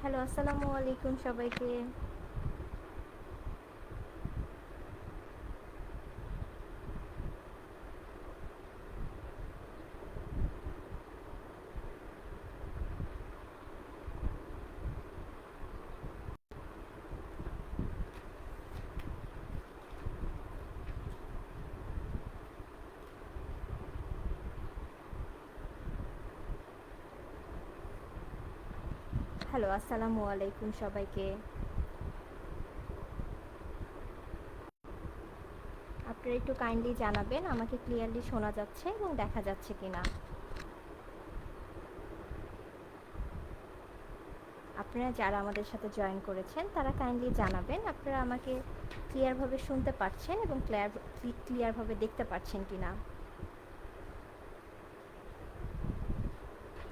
Hello, আসসালামু আলাইকুম সবাইকে। হ্যালো, আসসালামু আলাইকুম সবাইকে। আপনারা একটু কাইন্ডলি জানাবেন আমাকে ক্লিয়ারলি শোনা যাচ্ছে এবং দেখা যাচ্ছে কিনা। আপনারা যারা আমাদের সাথে জয়েন করেছেন তারা কাইন্ডলি জানাবেন আপনারা আমাকে ক্লিয়ারভাবে শুনতে পাচ্ছেন এবং ক্লিয়ারভাবে দেখতে পাচ্ছেন কিনা।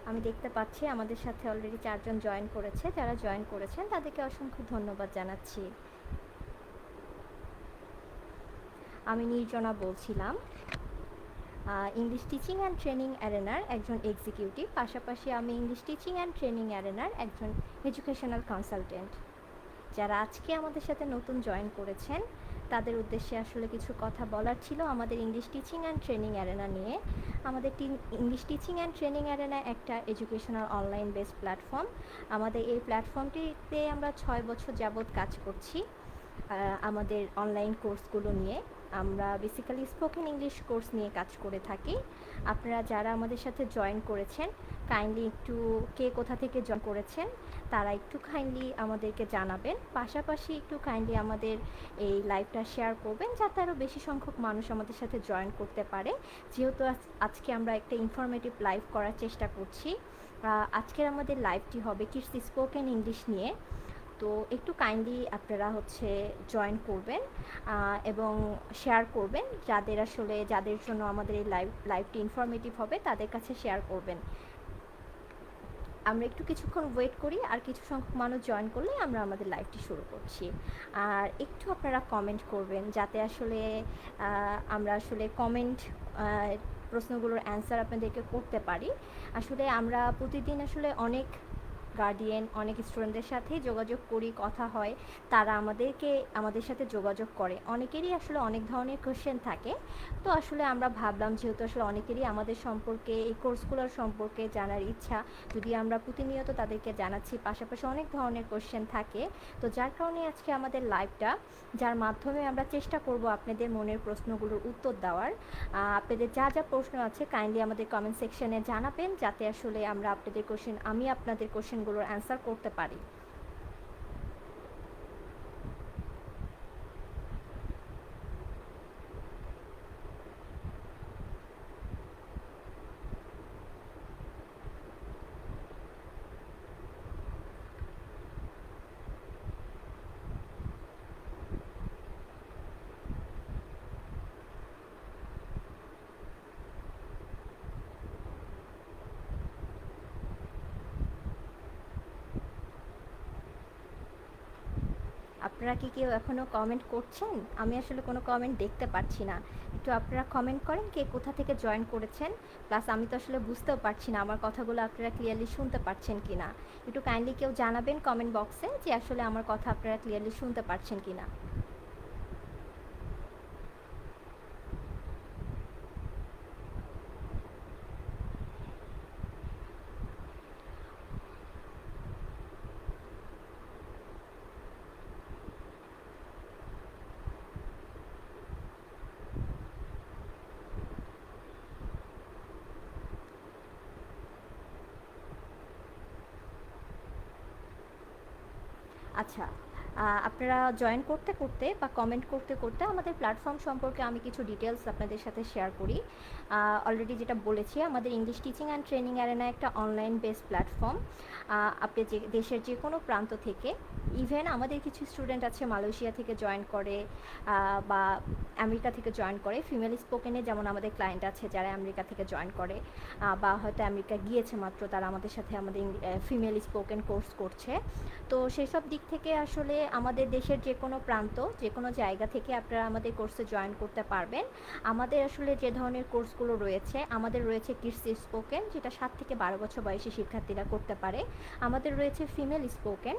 আমি দেখতে পাচ্ছি আমাদের সাথে অলরেডি 4 জন জয়েন করেছে। যারা জয়েন করেছেন তাদেরকে অসংখ্য ধন্যবাদ জানাচ্ছি। আমি নির্জনা বলছিলাম, ইংলিশ টিচিং অ্যান্ড ট্রেনিং অ্যারেনার একজন এক্সিকিউটিভ, পাশাপাশি আমি ইংলিশ টিচিং অ্যান্ড ট্রেনিং অ্যারেনার একজন এডুকেশনাল কনসালটেন্ট। যারা আজকে আমাদের সাথে নতুন জয়েন করেছেন তাদের উদ্দেশ্যে আসলে কিছু কথা বলার ছিল আমাদের English teaching and training arena নিয়ে। আমাদের English teaching and training arena একটা এডুকেশনাল অনলাইন বেসড প্ল্যাটফর্ম। আমাদের এই প্ল্যাটফর্মটিতে আমরা 6 বছর যাবৎ কাজ করছি আমাদের অনলাইন কোর্সগুলো নিয়ে। আমরা বেসিক্যালি স্পোকেন ইংলিশ কোর্স নিয়ে কাজ করে থাকি। আপনারা যারা আমাদের সাথে জয়েন করেছেন কাইন্ডলি একটু কে কোথা থেকে জয়েন করেছেন তারা একটু কাইন্ডলি আমাদেরকে জানাবেন, পাশাপাশি একটু কাইন্ডলি আমাদের এই লাইভটা শেয়ার করবেন যাতে আরও বেশি সংখ্যক মানুষ আমাদের সাথে জয়েন করতে পারে। যেহেতু আজকে আমরা একটা ইনফরমেটিভ লাইভ করার চেষ্টা করছি। আজকের আমাদের লাইভটি হবে কিডস স্পোকেন ইংলিশ নিয়ে। তো একটু কাইন্ডলি আপনারা জয়েন করবেন এবং শেয়ার করবেন, যাদের জন্য আমাদের এই লাইভটি ইনফরমেটিভ হবে তাদের কাছে শেয়ার করবেন। আমরা একটু কিছুক্ষণ ওয়েট করি, আর কিছু সংখ্যক মানুষ জয়েন করলে আমরা আমাদের লাইভটি শুরু করছি। আর একটু আপনারা কমেন্ট করবেন যাতে আমরা কমেন্ট প্রশ্নগুলোর অ্যান্সার আপনাদেরকে করতে পারি। আসলে আমরা প্রতিদিন অনেক গার্ডিয়ান, অনেক স্টুডেন্টদের সাথেই যোগাযোগ করি, কথা হয়। তারা আমাদের সাথে যোগাযোগ করে। অনেকেরই অনেক ধরনের কোয়েশ্চেন থাকে। তো আমরা ভাবলাম যেহেতু অনেকেরই আমাদের সম্পর্কে, এই কোর্সগুলোর সম্পর্কে জানার ইচ্ছা, যদি আমরা প্রতিনিয়ত তাদেরকে জানাচ্ছি, পাশাপাশি অনেক ধরনের কোয়েশ্চেন থাকে। তো যার কারণে আজকে আমাদের লাইভটা, যার মাধ্যমে আমরা চেষ্টা করব আপনাদের মনের প্রশ্নগুলোর উত্তর দেওয়ার। আপনাদের যা যা প্রশ্ন আছে কাইন্ডলি আমাদের কমেন্ট সেকশনে জানাবেন যাতে আমি আপনাদের কোশ্চেনগুলোর অ্যান্সার করতে পারি। আপনারা কি কেউ এখনও কমেন্ট করছেন? আমি কোনো কমেন্ট দেখতে পাচ্ছি না। একটু আপনারা কমেন্ট করেন কে কোথা থেকে জয়েন করেছেন। প্লাস আমি তো বুঝতেও পারছি না আমার কথাগুলো আপনারা ক্লিয়ারলি শুনতে পাচ্ছেন কি না। একটু কাইন্ডলি কেউ জানাবেন কমেন্ট বক্সে যে আমার কথা আপনারা ক্লিয়ারলি শুনতে পাচ্ছেন কি না। আচ্ছা, আপনারা জয়েন করতে করতে বা কমেন্ট করতে করতে আমাদের প্ল্যাটফর্ম সম্পর্কে আমি কিছু ডিটেলস আপনাদের সাথে শেয়ার করি। অলরেডি যেটা বলেছি, আমাদের English teaching and training arena একটা অনলাইন বেসড প্ল্যাটফর্ম। আপনি দেশের যে কোনো প্রান্ত থেকে, ইভেন আমাদের কিছু স্টুডেন্ট আছে মালয়েশিয়া থেকে জয়েন করে বা আমেরিকা থেকে জয়েন করে। ফিমেল স্পোকেনে যেমন আমাদের ক্লায়েন্ট আছে যারা আমেরিকা থেকে জয়েন করে বা হয়তো আমেরিকা গিয়েছে মাত্র, তারা আমাদের সাথে ফিমেল স্পোকেন কোর্স করছে। তো সেসব দিক থেকে আমাদের দেশের যে কোনো প্রান্ত, যে কোনো জায়গা থেকে আপনারা আমাদের কোর্সে জয়েন করতে পারবেন। আমাদের আসলে যে ধরনের কোর্সগুলো রয়েছে, আমাদের রয়েছে কিডস স্পোকেন, যেটা 7 থেকে 12 বছর বয়সী শিক্ষার্থীরা করতে পারে। আমাদের রয়েছে ফিমেল স্পোকেন,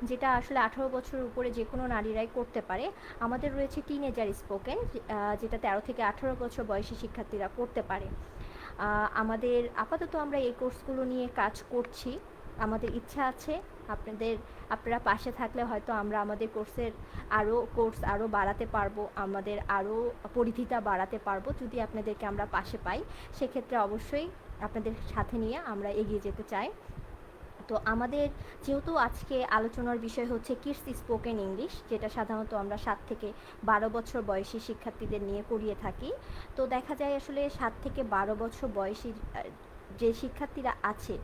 যেটা আসলে 18 বছরের উপরে যে কোনো নারীরাই করতে পারে। আমাদের রয়েছে টিনেজার স্পোকেন, যেটা 13 থেকে 18 বছর বয়সী শিক্ষার্থীরা করতে পারে। আমাদের আপাতত আমরা এই কোর্সগুলো নিয়ে কাজ করছি। আমাদের ইচ্ছা আছে আপনারা পাশে থাকলে হয়তো আমরা আমাদের কোর্স আরও বাড়াতে পারবো, আমাদের আরও পরিধিটা বাড়াতে পারবো। যদি আপনাদেরকে আমরা পাশে পাই, সেক্ষেত্রে অবশ্যই আপনাদের সাথে নিয়ে আমরা এগিয়ে যেতে চাই। তো আমাদের যেহেতু আজকে আলোচনার বিষয় হচ্ছে কিডস স্পোকেন ইংলিশ, যেটা সাধারণত আমরা 7 থেকে 12 বছর বয়সী শিক্ষার্থীদের নিয়ে করিয়ে থাকি। তো দেখা যায় আসলে 7 থেকে 12 বছর বয়সী যে শিক্ষার্থীরা আছে,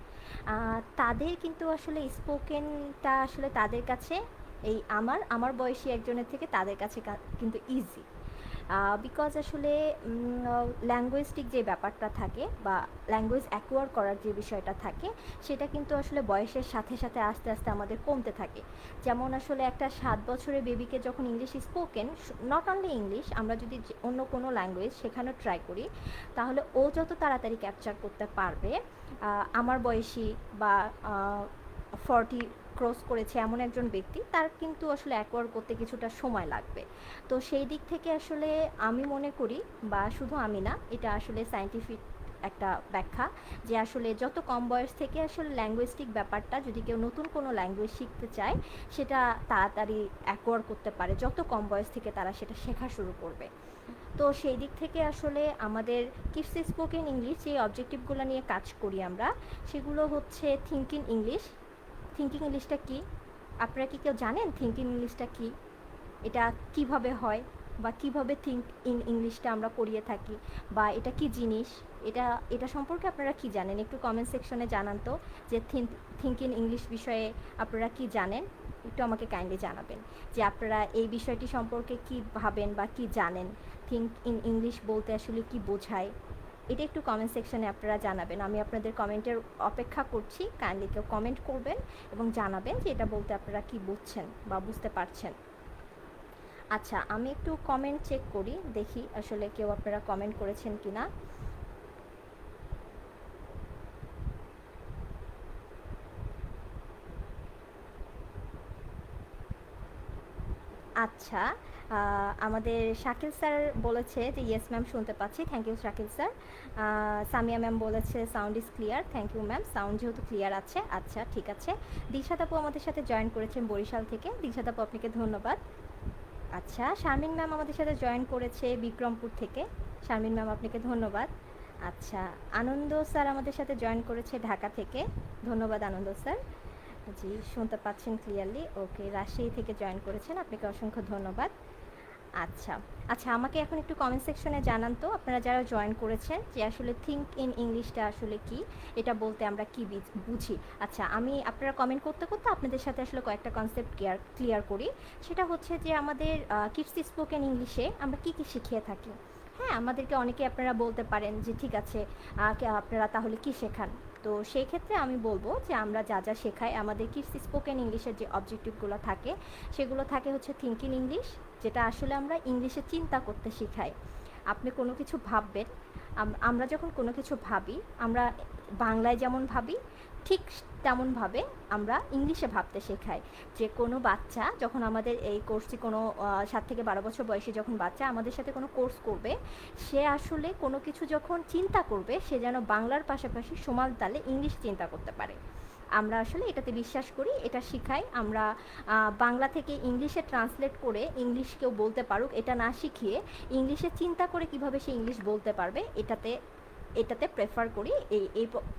তাদের কিন্তু আসলে স্পোকেনটা আসলে তাদের কাছে এই আমার বয়সী একজনের থেকে তাদের কাছে কিন্তু ইজি। বিকজ আসলে ল্যাঙ্গুয়েজটিক যে ব্যাপারটা থাকে বা ল্যাঙ্গুয়েজ অ্যাকোয়ার করার যে বিষয়টা থাকে, সেটা কিন্তু আসলে বয়সের সাথে সাথে আস্তে আস্তে আমাদের কমতে থাকে। যেমন আসলে একটা 7 বছরের বেবিকে যখন English spoken, not only English, আমরা যদি অন্য কোনো ল্যাঙ্গুয়েজ শেখানো ট্রাই করি, তাহলে ও যত তাড়াতাড়ি ক্যাপচার করতে পারবে, আমার বয়সী বা 40 ক্রস করেছে এমন একজন ব্যক্তি, তার কিন্তু আসলে অ্যাকোয়ার করতে কিছুটা সময় লাগবে। তো সেই দিক থেকে আসলে আমি মনে করি, বা শুধু আমি না, এটা আসলে সায়েন্টিফিক একটা ব্যাখ্যা, যে আসলে যত কম বয়স থেকে আসলে ল্যাঙ্গুয়েস্টিক ব্যাপারটা, যদি কেউ নতুন কোনো ল্যাঙ্গুয়েজ শিখতে চায়, সেটা তাড়াতাড়ি অ্যাকোয়ার করতে পারে যত কম বয়স থেকে তারা সেটা শেখা শুরু করবে। তো সেই দিক থেকে আসলে আমাদের কিডস স্পোকেন ইংলিশ যে অবজেক্টিভগুলো নিয়ে কাজ করি আমরা, সেগুলো হচ্ছে থিঙ্কিং ইংলিশ। থিঙ্কিং ইংলিশটা কী? আপনারা কি কেউ জানেন থিঙ্কিং ইংলিশটা কী? এটা কিভাবে হয়, বা কিভাবে থিঙ্ক ইন ইংলিশটা আমরা করিয়ে থাকি, বা এটা কি জিনিস, এটা সম্পর্কে আপনারা কি জানেন? একটু কমেন্ট সেকশনে জানান তো, যে থিঙ্ক ইন ইংলিশ বিষয়ে আপনারা কি জানেন, একটু আমাকে কাইন্ডলি জানাবেন যে আপনারা এই বিষয়টি সম্পর্কে কি ভাবেন বা কি জানেন। থিঙ্ক ইন ইংলিশ বলতে আসলে কি বোঝায়, এটা একটু কমেন্ট সেকশনে আপনারা জানাবেন। আমি আপনাদের কমেন্টের অপেক্ষা করছি। কাইন্ডলি কেউ কমেন্ট করবেন এবং জানাবেন যে এটা বলতে আপনারা কি বুঝছেন বা বুঝতে পারছেন। আচ্ছা, আমি একটু কমেন্ট চেক করি, দেখি আসলে কেউ আপনারা কমেন্ট করেছেন কি না। আচ্ছা, আমাদের শাকিল স্যার বলেছে যে ইয়েস ম্যাম, শুনতে পাচ্ছি। Thank you Shakil sir. Samia ma'am বলেছে sound is clear. Thank you ma'am, sound যেহেতু ক্লিয়ার আছে। আচ্ছা, ঠিক আছে। দিশাত আপু আমাদের সাথে জয়েন করেছেন বরিশাল থেকে। দিশাত আপু, আপনাকে ধন্যবাদ। আচ্ছা, শারমিন ম্যাম আমাদের সাথে জয়েন করেছে বিক্রমপুর থেকে। শারমিন ম্যাম, আপনাকে ধন্যবাদ। আচ্ছা, আনন্দ স্যার আমাদের সাথে জয়েন করেছে ঢাকা থেকে। ধন্যবাদ আনন্দ স্যার। জি, শুনতে পাচ্ছেন ক্লিয়ারলি। ওকে, রাজশাহী থেকে জয়েন করেছেন, আপনাকে অসংখ্য ধন্যবাদ। আচ্ছা আচ্ছা, আমাকে এখন একটু কমেন্ট সেকশনে জানান তো আপনারা যারা জয়েন করেছেন, যে আসলে থিঙ্ক ইন ইংলিশটা আসলে কি, এটা বলতে আমরা কি বুঝি। আচ্ছা, আমি আপনারা কমেন্ট করতে করতে আপনাদের সাথে আসলে কয়েকটা কনসেপ্ট ক্লিয়ার করি। সেটা হচ্ছে যে আমাদের কিডস স্পোকেন ইংলিশে আমরা কি কি শিখিয়ে থাকি। হ্যাঁ, আমাদেরকে অনেকে আপনারা বলতে পারেন যে ঠিক আছে, আপনারা তাহলে কি শেখান। তো সেই ক্ষেত্রে আমি বলবো যে আমরা যা যা শেখাই, আমাদের কিডস স্পোকেন ইংলিশের যে অবজেক্টিভগুলো থাকে, সেগুলো থাকে হচ্ছে থিঙ্কিং ইংলিশ, যেটা আসলে আমরা ইংলিশে চিন্তা করতে শেখাই। আপনি কোনো কিছু ভাববেন, আমরা যখন কোনো কিছু ভাবি, আমরা বাংলায় যেমন ভাবি, ঠিক তেমনভাবে আমরা ইংলিশে ভাবতে শেখাই। যে কোনো বাচ্চা যখন আমাদের এই কোর্সটি, কোনো 7 থেকে 12 বছর বয়সী যখন বাচ্চা আমাদের সাথে কোনো কোর্স করবে, সে আসলে কোনো কিছু যখন চিন্তা করবে, সে যেন বাংলার পাশাপাশি সমান তালে ইংলিশ চিন্তা করতে পারে। আমরা আসলে এটাতে বিশ্বাস করি, এটা শিখাই আমরা। বাংলা থেকে ইংলিশে ট্রান্সলেট করে ইংলিশ কেউ বলতে পারুক, এটা না শিখিয়ে ইংলিশে চিন্তা করে কিভাবে সে ইংলিশ বলতে পারবে, এটাতে প্রেফার করি।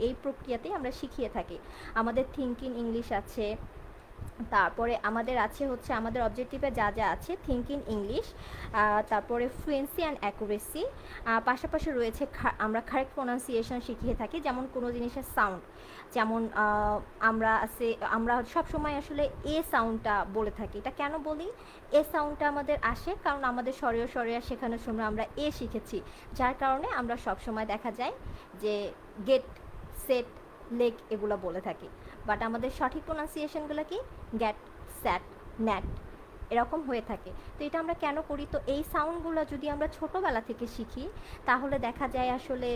এই প্রক্রিয়াতেই আমরা শিখিয়ে থাকি। আমাদের থিঙ্কিং ইংলিশ আছে, তারপরে আমাদের আছে হচ্ছে আমাদের অবজেক্টিভে যা যা আছে থিঙ্কিং ইংলিশ, তারপরে ফ্লুয়েন্সি অ্যান্ড অ্যাকুরেসি, পাশাপাশি রয়েছে আমরা কারেক্ট প্রোনাউন্সিয়েশন শিখিয়ে থাকি। যেমন কোনো জিনিসের সাউন্ড, যেমন আমরা সবসময় আসলে এ সাউন্ডটা বলে থাকি। এটা কেন বলি? এ সাউন্ডটা আমাদের আসে কারণ আমাদের স্বরীয় স্বরীয় শেখানোর সময় আমরা এ শিখেছি, যার কারণে আমরা সবসময় দেখা যায় যে গেট, সেট, লেগ এগুলো বলে থাকি। বাট আমাদের সঠিক প্রোনাউন্সিয়েশনগুলো কি? গ্যাট, স্যাট, ন্যাট, এরকম হয়ে থাকে। তো এটা আমরা কেন করি? তো এই সাউন্ডগুলো যদি আমরা ছোটোবেলা থেকে শিখি, তাহলে দেখা যায় আসলে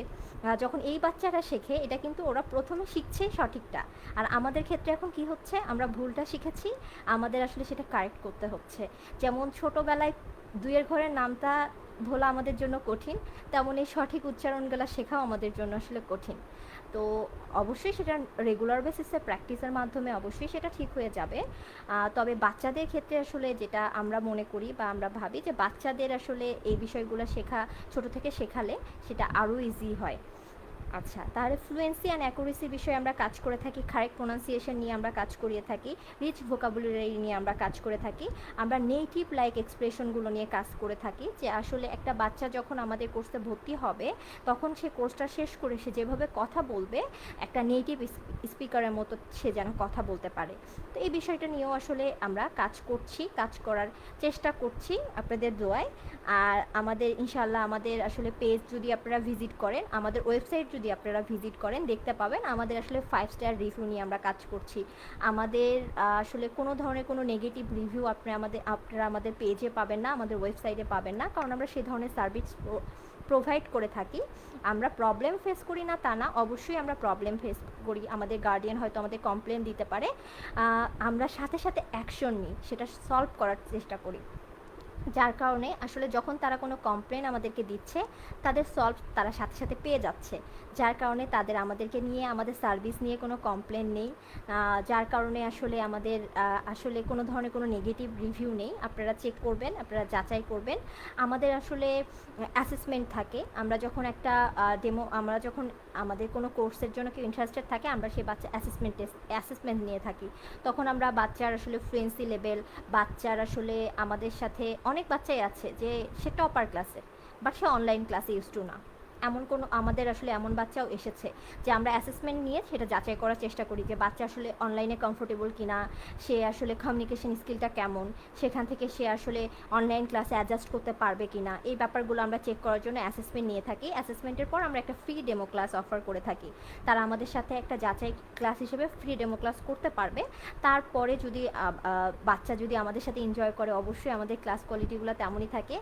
যখন এই বাচ্চারা শেখে, এটা কিন্তু ওরা প্রথমে শিখছে সঠিকটা। আর আমাদের ক্ষেত্রে এখন কি হচ্ছে, আমরা ভুলটা শিখেছি, আমাদের আসলে সেটা কারেক্ট করতে হচ্ছে। যেমন ছোটোবেলায় দুইয়ের ঘরের নামটা ভোলা আমাদের জন্য কঠিন, তেমন এই সঠিক উচ্চারণগুলো শেখাও আমাদের জন্য আসলে কঠিন। তো অবশ্যই সেটা রেগুলার বেসিসে প্র্যাকটিসের মাধ্যমে অবশ্যই সেটা ঠিক হয়ে যাবে। তবে বাচ্চাদের ক্ষেত্রে আসলে যেটা আমরা মনে করি বা আমরা ভাবি যে বাচ্চাদের আসলে এই বিষয়গুলো শেখা ছোট থেকে শেখালে সেটা আরও ইজি হয়। আচ্ছা, তাহলে ফ্লুয়েন্সি অ্যান্ড অ্যাকুরেসি বিষয়ে আমরা কাজ করে থাকি, কারেক্ট প্রোনাউন্সিয়েশন নিয়ে আমরা কাজ করিয়ে থাকি, রিচ ভোকাবুলারি নিয়ে আমরা কাজ করে থাকি, আমরা নেটিভ লাইক এক্সপ্রেশনগুলো নিয়ে কাজ করে থাকি, যে আসলে একটা বাচ্চা যখন আমাদের কোর্সে ভর্তি হবে তখন সে কোর্সটা শেষ করে সে যেভাবে কথা বলবে একটা নেটিভ স্পিকারের মতো সে যেন কথা বলতে পারে। তো এই বিষয়টা নিয়েও আসলে আমরা কাজ করছি, কাজ করার চেষ্টা করছি আপনাদের দোয়ায়। আর আমাদের ইনশাআল্লাহ আমাদের আসলে পেজ যদি আপনারা ভিজিট করেন, আমাদের ওয়েবসাইট যদি আপনারা ভিজিট করেন, দেখতে পাবেন আমাদের আসলে 5 স্টার রিভিউ নিয়ে আমরা কাজ করছি। আমাদের আসলে কোনো ধরনের কোনো নেগেটিভ রিভিউ আপনারা আমাদের পেজে পাবেন না, আমাদের ওয়েবসাইটে পাবেন না, কারণ আমরা সেই ধরনের সার্ভিস প্রোভাইড করে থাকি। আমরা প্রবলেম ফেস করি না তা না, অবশ্যই আমরা প্রবলেম ফেস করি। আমাদের গার্ডিয়ান হয়তো আমাদের কমপ্লেন দিতে পারে, আমরা সাথে সাথে অ্যাকশন নিই, সেটা সলভ করার চেষ্টা করি। যার কারণে আসলে যখন তারা কোনো কমপ্লেন আমাদেরকে দিচ্ছে, তাদের সলভ তারা সাথে সাথে পেয়ে যাচ্ছে। যার কারণে তাদের আমাদেরকে নিয়ে, আমাদের সার্ভিস নিয়ে কোনো কমপ্লেন নেই। যার কারণে আসলে আমাদের আসলে কোনো ধরনের কোনো নেগেটিভ রিভিউ নেই। আপনারা চেক করবেন, আপনারা যাচাই করবেন। আমাদের আসলে অ্যাসেসমেন্ট থাকে। আমরা যখন আমাদের কোনো কোর্সের জন্য কেউ ইন্টারেস্টেড থাকে, আমরা সেই বাচ্চা অ্যাসেসমেন্ট নিয়ে থাকি। তখন আমরা বাচ্চার আসলে ফ্লুয়েন্সি লেভেল, বাচ্চার আসলে আমাদের সাথে অনেক বাচ্চাই আছে যে সে টপার ক্লাসের, বাট সে অনলাইন ক্লাসে ইউজ টু না। আমাদের আসলে এমন বাচ্চাও এসেছে যে আমরা অ্যাসেসমেন্ট নিয়ে সেটা যাচাই করার চেষ্টা করি যে বাচ্চা আসলে অনলাইনে কমফোর্টেবল কিনা, সে আসলে কমিউনিকেশন স্কিলটা কেমন, সেখান থেকে সে আসলে অনলাইন ক্লাসে অ্যাডজাস্ট করতে পারবে কিনা, এই ব্যাপারগুলো আমরা চেক করার জন্য অ্যাসেসমেন্ট নিয়ে থাকি। অ্যাসেসমেন্টের পর আমরা একটা ফ্রি ডেমো ক্লাস অফার করে থাকি। তারা আমাদের সাথে একটা যাচাই ক্লাস হিসেবে ফ্রি ডেমো ক্লাস করতে পারবে। তারপরে যদি বাচ্চা যদি আমাদের সাথে এনজয় করে, অবশ্যই আমাদের ক্লাস কোয়ালিটিগুলো তেমনই থাকে।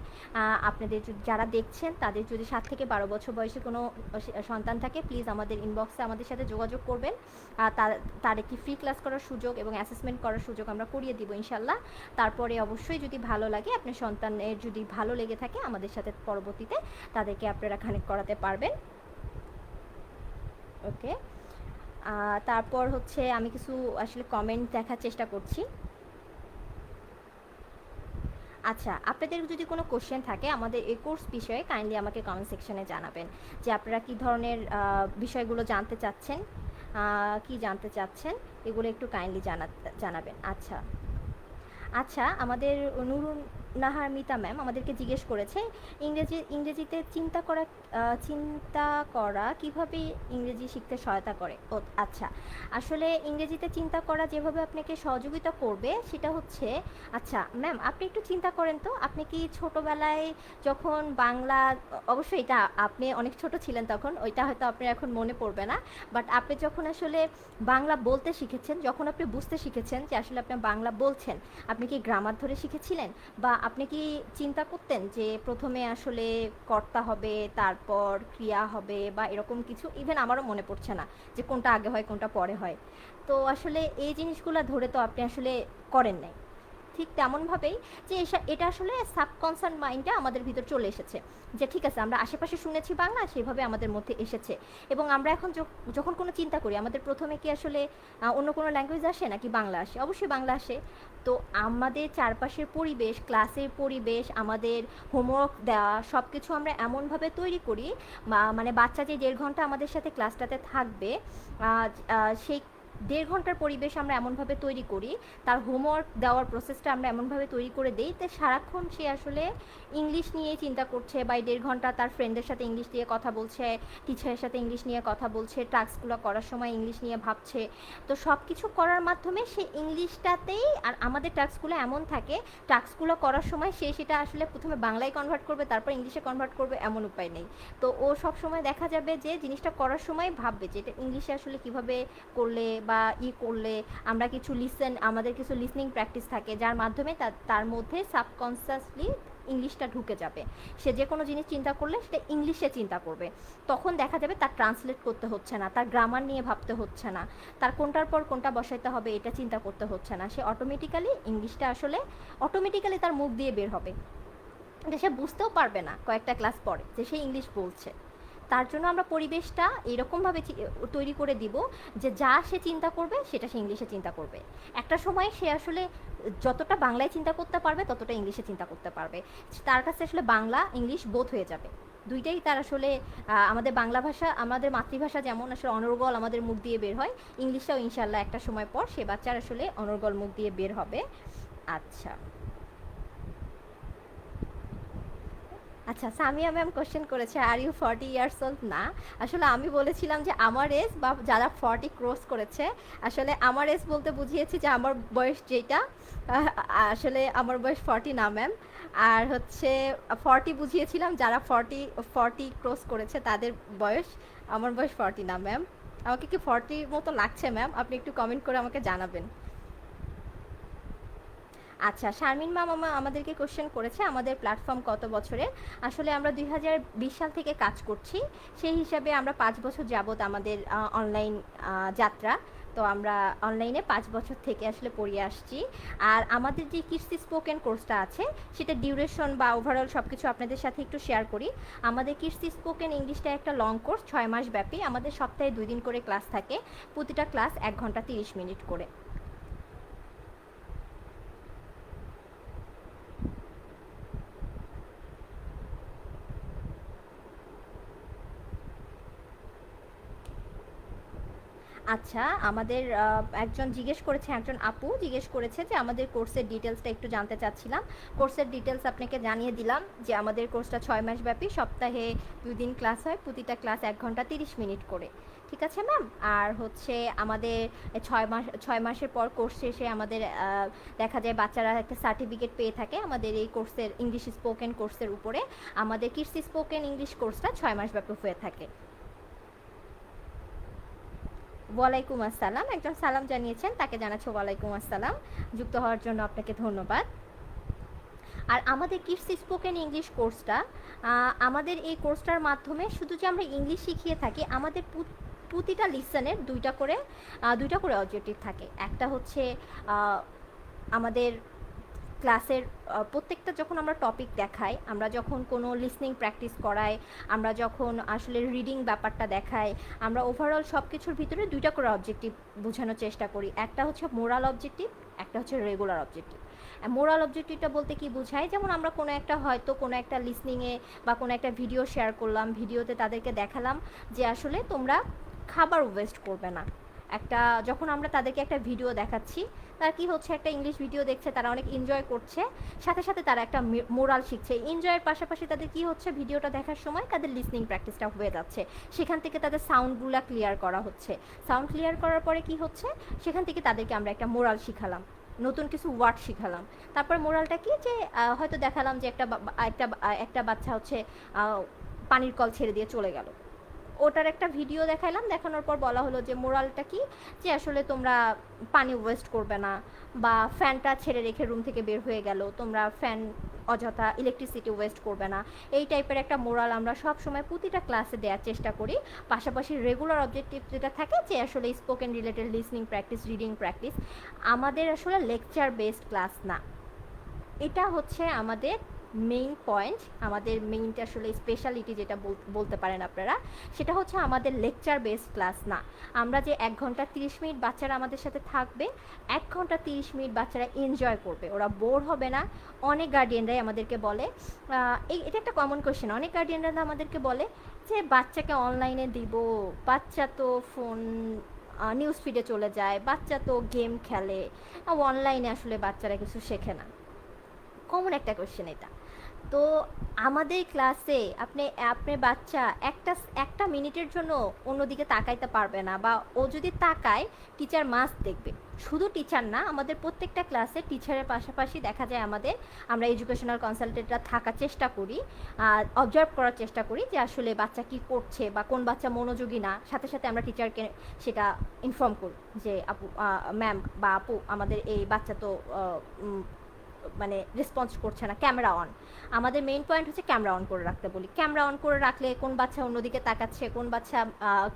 আপনাদের যারা দেখছেন তাদের যদি 7 থেকে 12 বছর বয়সী কোনো সন্তান থাকে, প্লিজ আমাদের ইনবক্সে আমাদের সাথে যোগাযোগ করবেন। তার একটি ফ্রি ক্লাস করার সুযোগ এবং অ্যাসেসমেন্ট করার সুযোগ আমরা করিয়ে দিব ইনশাল্লাহ। তারপরে অবশ্যই যদি ভালো লাগে, আপনার সন্তানের যদি ভালো লেগে থাকে, আমাদের সাথে পরবর্তীতে তাদেরকে আপনারা কানেক্ট করাতে পারবেন। ওকে, তারপর হচ্ছে আমি কিছু আসলে কমেন্ট দেখার চেষ্টা করছি। আচ্ছা, আপনাদের যদি কোনো কোশ্চেন থাকে আমাদের এই কোর্স বিষয়ে, কাইন্ডলি আমাকে কমেন্ট সেকশনে জানাবেন যে আপনারা কী ধরনের বিষয়গুলো জানতে চাচ্ছেন, কি জানতে চাচ্ছেন, এগুলো একটু কাইন্ডলি জানাবেন। আচ্ছা আচ্ছা, আমাদের নুরুন নাহার মিতা ম্যাম আমাদেরকে জিজ্ঞেস করেছে ইংরেজিতে চিন্তা করা কিভাবে ইংরেজি শিখতে সহায়তা করে। ও আচ্ছা, আসলে ইংরেজিতে চিন্তা করা যেভাবে আপনাকে সহযোগিতা করবে সেটা হচ্ছে, আচ্ছা ম্যাম আপনি একটু চিন্তা করেন তো, আপনি কি ছোটোবেলায় যখন বাংলা, অবশ্যই এটা আপনি অনেক ছোট ছিলেন তখন, ওইটা হয়তো আপনার এখন মনে পড়বে না, বাট আপনি যখন আসলে বাংলা বলতে শিখেছেন, যখন আপনি বুঝতে শিখেছেন যে আসলে আপনি বাংলা বলছেন, আপনি কি গ্রামার ধরে শিখেছিলেন, বা আপনি কি চিন্তা করতেন যে প্রথমে আসলে কর্তা হবে, তারপর ক্রিয়া হবে, বা এরকম কিছু? ইভেন আমারও মনে পড়ছে না যে কোনটা আগে হয় কোনটা পরে হয়। তো আসলে এই জিনিসগুলো ধরে তো আপনি আসলে করেন নাই। ঠিক তেমনভাবেই যে এটা আসলে সাবকনসার্ন মাইন্ডে আমাদের ভিতর চলে এসেছে যে ঠিক আছে, আমরা আশেপাশে শুনেছি বাংলা, সেভাবে আমাদের মধ্যে এসেছে। এবং আমরা এখন যখন কোনো চিন্তা করি, আমাদের প্রথমে কি আসলে অন্য কোনো ল্যাঙ্গুয়েজ আসে নাকি বাংলা আসে? অবশ্যই বাংলা আসে। তো আমাদের চারপাশের পরিবেশ, ক্লাসের পরিবেশ, আমাদের হোমওয়ার্ক দেওয়া, সব কিছু আমরা এমনভাবে তৈরি করি, মানে বাচ্চা যে 1.5 ঘন্টা আমাদের সাথে ক্লাসটাতে থাকবে, সেই 1.5 ঘন্টার পরিবেশ আমরা এমনভাবে তৈরি করি, তার হোমওয়ার্ক দেওয়ার প্রসেসটা আমরা এমনভাবে তৈরি করে দিই, তো সারাক্ষণ সে আসলে ইংলিশ নিয়েই চিন্তা করছে, বা 1.5 ঘন্টা তার ফ্রেন্ডের সাথে ইংলিশ নিয়ে কথা বলছে, টিচারের সাথে ইংলিশ নিয়ে কথা বলছে, টাস্কগুলো করার সময় ইংলিশ নিয়ে ভাবছে। তো সব কিছু করার মাধ্যমে সে ইংলিশটাতেই, আর আমাদের টাস্কগুলো এমন থাকে, টাস্কগুলো করার সময় সে সেটা আসলে প্রথমে বাংলায় কনভার্ট করবে, তারপর ইংলিশে কনভার্ট করবে, এমন উপায় নেই। তো ও সব সময় দেখা যাবে যে জিনিসটা করার সময় ভাববে যে এটা ইংলিশে আসলে কীভাবে করলে বা করলে আমরা কিছু আমাদের কিছু লিসনিং প্র্যাকটিস থাকে যার মাধ্যমে তার মধ্যে সাবকনসিয়াসলি ইংলিশটা ঢুকে যাবে। সে যে কোনো জিনিস চিন্তা করলে সেটা ইংলিশে চিন্তা করবে, তখন দেখা যাবে তার ট্রান্সলেট করতে হচ্ছে না, তার গ্রামার নিয়ে ভাবতে হচ্ছে না, তার কোনটার পর কোনটা বসাইতে হবে এটা চিন্তা করতে হচ্ছে না, সে অটোমেটিক্যালি ইংলিশটা আসলে অটোমেটিক্যালি তার মুখ দিয়ে বের হবে। সে বুঝতেও পারবে না কয়েকটা ক্লাস পরে যে সে ইংলিশ বলছে। তার জন্য আমরা পরিবেশটা এরকমভাবে তৈরি করে দিব যে যা সে চিন্তা করবে সেটা সে ইংলিশে চিন্তা করবে। একটা সময় সে আসলে যতটা বাংলায় চিন্তা করতে পারবে ততটা ইংলিশে চিন্তা করতে পারবে। তার কাছে আসলে বাংলা ইংলিশ বোধ হয়ে যাবে, দুইটাই তার আসলে আমাদের বাংলা ভাষা আমাদের মাতৃভাষা যেমন আসলে অনর্গল আমাদের মুখ দিয়ে বের হয়, ইংলিশটাও ইনশাল্লাহ একটা সময় পর সে বাচ্চার আসলে অনর্গল মুখ দিয়ে বের হবে। আচ্ছা আচ্ছা, সামিয়া ম্যাম কোশ্চেন করেছে আর ইউ 40 ইয়ার্স ওল্ড? না, আসলে আমি বলেছিলাম যে আমার এজ বা যারা 40 ক্রস করেছে, আসলে আমার এজ বলতে বুঝিয়েছি যে আমার বয়স যেটা, আসলে আমার বয়স 40 না ম্যাম। আর হচ্ছে 40 বুঝিয়েছিলাম যারা 40 ক্রস করেছে তাদের বয়স, আমার বয়স 40 না ম্যাম। আমাকে কি 40 মতো লাগছে ম্যাম? আপনি একটু কমেন্ট করে আমাকে জানাবেন। আচ্ছা, শারমিন ম্যাম আমাদেরকে কোশ্চেন করেছে আমাদের প্ল্যাটফর্ম কত বছরের। আসলে আমরা 2020 সাল থেকে কাজ করছি, সেই হিসাবে আমরা 5 বছর যাবত আমাদের অনলাইন যাত্রা। তো আমরা অনলাইনে 5 বছর থেকে আসলে পড়িয়ে আসছি। আর আমাদের যে কিডস স্পোকেন কোর্সটা আছে সেটা ডিউরেশন বা ওভারঅল সব কিছু আপনাদের সাথে একটু শেয়ার করি। আমাদের কিডস স্পোকেন ইংলিশটা একটা লং কোর্স, 6 মাস ব্যাপী। আমাদের সপ্তাহে 2 দিন করে ক্লাস থাকে, প্রতিটা ক্লাস 1 ঘন্টা 30 মিনিট করে। আচ্ছা, আমাদের একজন জিজ্ঞেস করেছে, একজন আপু জিজ্ঞেস করেছে যে আমাদের কোর্সের ডিটেলসটা একটু জানতে চাচ্ছিলাম। কোর্সের ডিটেলস আপনাকে জানিয়ে দিলাম যে আমাদের কোর্সটা 6 মাস ব্যাপী, সপ্তাহে 2 দিন ক্লাস হয়, প্রতিটা ক্লাস 1 ঘন্টা 30 মিনিট করে। ঠিক আছে ম্যাম। আর হচ্ছে আমাদের 6 মাসের পর কোর্স শেষে আমাদের দেখা যায় বাচ্চারা একটা সার্টিফিকেট পেয়ে থাকে আমাদের এই কোর্সের ইংলিশ স্পোকেন কোর্সের উপরে। আমাদের কিডস স্পোকেন ইংলিশ কোর্সটা 6 মাস ব্যাপী হয়ে থাকে। ওয়ালাইকুম আসসালাম, একজন সালাম জানিয়েছেন, তাকে জানাচ্ছি ওয়ালাইকুম আসসালাম। যুক্ত হওয়ার জন্য আপনাকে ধন্যবাদ। আর আমাদের কিডস স্পোকেন ইংলিশ কোর্সটা, আমাদের এই কোর্সটার মাধ্যমে শুধু যে আমরা ইংলিশ শিখিয়ে থাকি, আমাদের প্রতিটা লিসনের দুইটা করে অবজেক্টিভ থাকে। একটা হচ্ছে আমাদের ক্লাসের প্রত্যেকটা যখন আমরা টপিক দেখাই, আমরা যখন কোনো লিসনিং প্র্যাকটিস করাই, আমরা যখন আসলে রিডিং ব্যাপারটা দেখাই, আমরা ওভারঅল সব কিছুর ভিতরে 2টা করে অবজেক্টিভ বোঝানোর চেষ্টা করি। একটা হচ্ছে মোরাল অবজেক্টিভ, একটা হচ্ছে রেগুলার অবজেক্টিভ। মোরাল অবজেক্টিভটা বলতে কি বোঝায়, যেমন আমরা হয়তো কোনো একটা লিসনিংয়ে বা কোনো একটা ভিডিও শেয়ার করলাম, ভিডিওতে তাদেরকে দেখালাম যে আসলে তোমরা খাবার ওয়েস্ট করবে না। যখন আমরা তাদেরকে একটা ভিডিও দেখাচ্ছি, তার কি হচ্ছে, একটা ইংলিশ ভিডিও দেখছে, তারা অনেক এনজয় করছে, সাথে সাথে তারা একটা মোরাল শিখছে। এনজয়ের পাশাপাশি তাদের কি হচ্ছে, ভিডিওটা দেখার সময় তাদের লিসনিং প্র্যাকটিসটা হয়ে যাচ্ছে, সেখান থেকে তাদের সাউন্ডগুলো ক্লিয়ার করা হচ্ছে। সাউন্ড ক্লিয়ার করার পরে কি হচ্ছে, সেখান থেকে তাদেরকে আমরা একটা মোরাল শিখালাম, নতুন কিছু ওয়ার্ড শিখালাম। তারপর মোরালটা কি, যে হয়তো দেখালাম যে একটা বাচ্চা হচ্ছে পানির কল ছেড়ে দিয়ে চলে গেল, ওটার একটা ভিডিও দেখাইলাম, দেখানোর পর বলা হলো যে মোরালটা কি, যে আসলে তোমরা পানি ওয়েস্ট করবে না, বা ফ্যানটা ছেড়ে রেখে রুম থেকে বের হয়ে গেল, তোমরা অযথা ইলেকট্রিসিটি ওয়েস্ট করবে না। এই টাইপের একটা মোরাল আমরা সব সময় প্রতিটা ক্লাসে দেওয়ার চেষ্টা করি। পাশাপাশি রেগুলার অবজেক্টিভ যেটা থাকে, যে আসলে spoken related listening practice, reading practice. আমাদের আসলে লেকচার বেসড ক্লাস না, এটা হচ্ছে আমাদের মেইন পয়েন্ট, আমাদের মেইনটা আসলে স্পেশালিটি যেটা বলতে পারেন আপনারা, সেটা হচ্ছে আমাদের লেকচার বেসড ক্লাস না। আমরা যে 1 ঘন্টা 30 মিনিট বাচ্চারা আমাদের সাথে থাকবে, 1 ঘন্টা 30 মিনিট বাচ্চারা এনজয় করবে, ওরা বোর হবে না। অনেক গার্ডিয়ানরাই আমাদেরকে বলে, এটা একটা কমন কোয়েশ্চেন, অনেক গার্ডিয়ানরা আমাদেরকে বলে যে বাচ্চাকে অনলাইনে দিব, বাচ্চা তো ফোন নিউজ ফিডে চলে যায়, বাচ্চা তো গেম খেলে, অনলাইনে আসলে বাচ্চারা কিছু শেখে না। কমন একটা কোয়েশ্চেন এটা। তো আমাদের ক্লাসে আপনার বাচ্চা একটা একটা মিনিটের জন্য অন্যদিকে তাকাইতে পারবে না, বা ও যদি তাকায় টিচার মাস্ট দেখবে। শুধু টিচার না, আমাদের প্রত্যেকটা ক্লাসে টিচারের পাশাপাশি দেখা যায় আমরা এডুকেশনাল কনসালটেন্টরা থাকার চেষ্টা করি, অবজার্ভ করার চেষ্টা করি যে আসলে বাচ্চা কি করছে বা কোন বাচ্চা মনোযোগী না। সাথে সাথে আমরা টিচারকে সেটা ইনফর্ম করি যে আপু, ম্যাম বা আপু, আমাদের এই বাচ্চা তো মানে রেসপন্স করছে না, ক্যামেরা অন। আমাদের মেইন পয়েন্ট হচ্ছে ক্যামেরা অন করে রাখতে বলি। ক্যামেরা অন করে রাখলে কোন বাচ্চা অন্যদিকে তাকাচ্ছে, কোন বাচ্চা